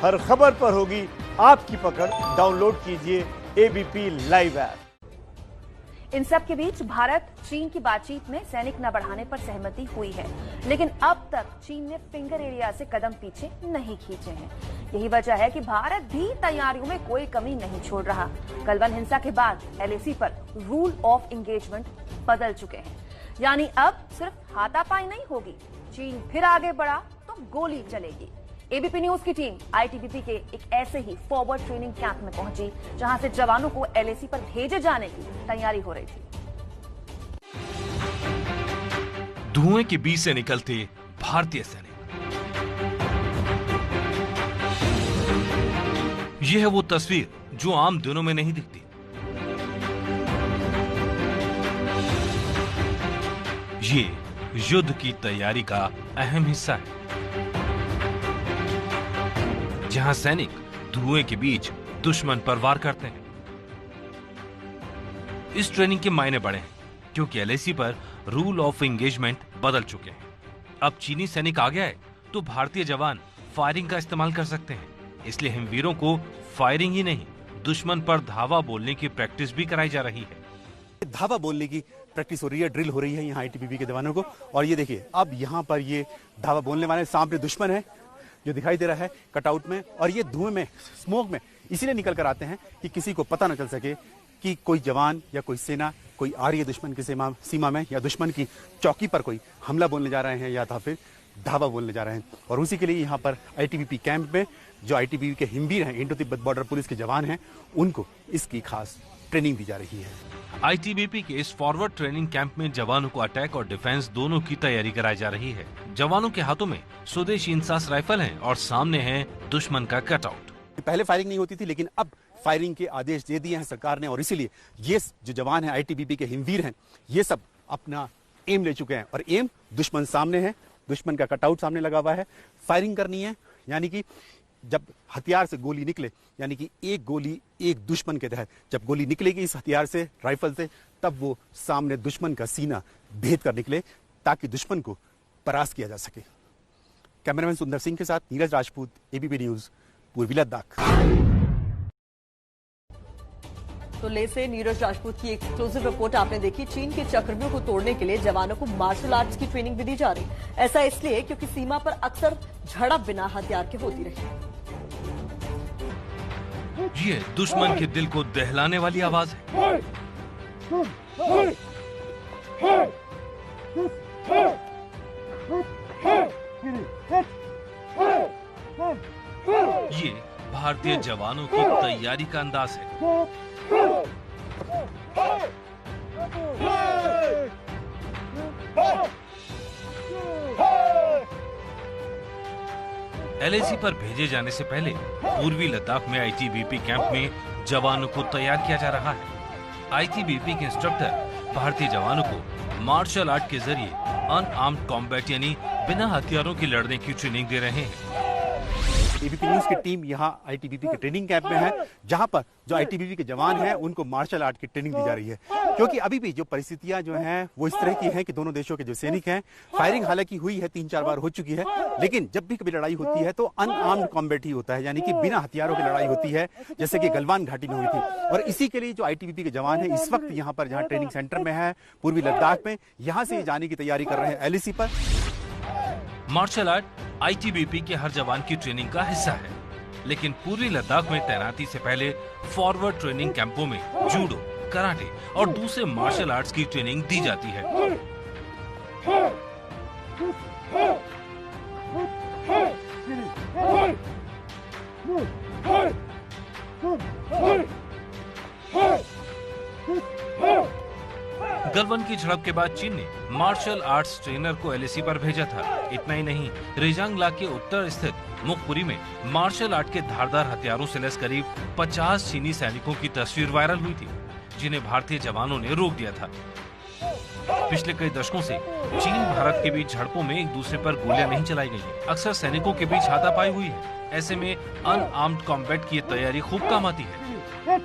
हर खबर पर होगी आपकी पकड़। डाउनलोड कीजिए एबीपी लाइव ऐप। इन सब के बीच भारत चीन की बातचीत में सैनिक न बढ़ाने पर सहमति हुई है, लेकिन अब तक चीन ने फिंगर एरिया से कदम पीछे नहीं खींचे हैं। यही वजह है कि भारत भी तैयारियों में कोई कमी नहीं छोड़ रहा। गलवान हिंसा के बाद एलएसी पर रूल ऑफ एंगेजमेंट बदल चुके हैं, यानी अब सिर्फ हाथापाई नहीं होगी, चीन फिर आगे बढ़ा तो गोली चलेगी। एबीपी न्यूज की टीम आईटीबीपी के एक ऐसे ही फॉरवर्ड ट्रेनिंग कैंप में पहुंची, जहां से जवानों को एलएसी पर भेजे जाने की तैयारी हो रही थी। धुएं के बीच से निकलते भारतीय सैनिक। यह है वो तस्वीर जो आम दिनों में नहीं दिखती। ये युद्ध की तैयारी का अहम हिस्सा है, जहां सैनिक धुएं के बीच दुश्मन पर वार करते हैं। इस ट्रेनिंग के मायने बड़े हैं, क्योंकि एलएसी पर रूल ऑफ एंगेजमेंट बदल चुके हैं। अब चीनी सैनिक आ गया है तो भारतीय जवान फायरिंग का इस्तेमाल कर सकते हैं। इसलिए हिमवीरों को फायरिंग ही नहीं, दुश्मन पर धावा बोलने की प्रैक्टिस भी कराई जा रही है। धावा बोलने की प्रैक्टिस हो रही है, ड्रिल हो रही है यहाँ आईटीबीपी के जवानों को। और ये देखिए, अब यहाँ पर ये धावा बोलने वाले सामने दुश्मन है जो दिखाई दे रहा है कटआउट में, और ये धुएं में, स्मोक में इसीलिए निकल कर आते हैं कि किसी को पता न चल सके कि कोई जवान या कोई सेना कोई आ रही है दुश्मन की सीमा में, या दुश्मन की चौकी पर कोई हमला बोलने जा रहे हैं या फिर धावा बोलने जा रहे हैं। और उसी के लिए यहाँ पर आईटीबीपी कैंप में जो आईटीबीपी के हिमवीर हैं, इंडो तिब्बत बॉर्डर पुलिस के जवान हैं, उनको इसकी खास ट्रेनिंग दी जा रही है। आईटीबीपी के इस फॉरवर्ड ट्रेनिंग कैंप में जवानों को अटैक और डिफेंस दोनों की तैयारी कराई जा रही है। जवानों के हाथों में स्वदेशी इंसास राइफल है और सामने है दुश्मन का कटआउट। पहले फायरिंग नहीं होती थी, लेकिन अब फायरिंग के आदेश दे दिए हैं सरकार ने, और इसीलिए ये जो जवान हैं आईटीबीपी के हिमवीर हैं, ये सब अपना एम ले चुके हैं। और एम दुश्मन सामने है, दुश्मन का कटआउट सामने लगा हुआ है, फायरिंग करनी है। यानी कि जब हथियार से गोली निकले, यानी कि एक गोली एक दुश्मन के तहत जब गोली निकलेगी इस हथियार से, राइफल से, तब वो सामने दुश्मन का सीना भेद कर निकले, ताकि दुश्मन को परास्त किया जा सके। कैमरामैन सुंदर सिंह के साथ नीरज राजपूत, एबीपी न्यूज, पूर्वी लद्दाख। तो ले से नीरज राजपूत की एक्सक्लूसिव रिपोर्ट आपने देखी। चीन के चक्रव्यूह को तोड़ने के लिए जवानों को मार्शल आर्ट्स की ट्रेनिंग भी दी जा रही। ऐसा इसलिए क्योंकि सीमा पर अक्सर झड़प बिना हथियार के होती रही। ये दुश्मन के दिल को दहलाने वाली आवाज है। ये भारतीय जवानों की तैयारी का अंदाज है। एलएसी पर भेजे जाने से पहले पूर्वी लद्दाख में आईटीबीपी कैंप में जवानों को तैयार किया जा रहा है। आईटीबीपी के इंस्ट्रक्टर भारतीय जवानों को मार्शल आर्ट के जरिए अनआर्म्ड कॉम्बैट यानी बिना हथियारों की लड़ने की ट्रेनिंग दे रहे हैं। एबीपी न्यूज की टीम यहाँ आईटीबीपी के ट्रेनिंग कैंप में है, जहाँ पर जो आईटीबीपी के जवान हैं उनको मार्शल आर्ट की ट्रेनिंग दी जा रही है। क्योंकि अभी भी जो परिस्थितियां जो हैं वो इस तरह की हैं कि दोनों देशों के जो सैनिक हैं, फायरिंग हालांकि हुई है, 3-4 बार हो चुकी है, लेकिन जब भी कभी लड़ाई होती है तो अनआर्म्ड कॉम्बैट ही होता है, यानी कि बिना हथियारों की लड़ाई होती है, जैसे कि गलवान घाटी में हुई थी। और इसी के लिए जो आईटीबीपी के जवान है इस वक्त यहाँ पर, जहाँ ट्रेनिंग सेंटर में है पूर्वी लद्दाख में, यहाँ से जाने की तैयारी कर रहे हैं एलएसी पर। मार्शल आर्ट आईटीबीपी के हर जवान की ट्रेनिंग का हिस्सा है, लेकिन पूर्वी लद्दाख में तैनाती से पहले फॉरवर्ड ट्रेनिंग कैंपों में जूडो, कराटे और दूसरे मार्शल आर्ट्स की ट्रेनिंग दी जाती है। गलवान की झड़प के बाद चीन ने मार्शल आर्ट्स ट्रेनर को एलएसी पर भेजा था। इतना ही नहीं, रेजांगला के उत्तर स्थित मुखपुरी में मार्शल आर्ट के धारदार हथियारों से लैस करीब 50 चीनी सैनिकों की तस्वीर वायरल हुई थी, जिन्हें भारतीय जवानों ने रोक दिया था। पिछले कई दशकों से चीन भारत के बीच झड़पों में एक दूसरे पर गोलियां नहीं चलाई गई हैं। अक्सर सैनिकों के बीच हाथापाई हुई है। ऐसे में अनआर्म्ड कॉम्बैट की तैयारी खूब काम आती है।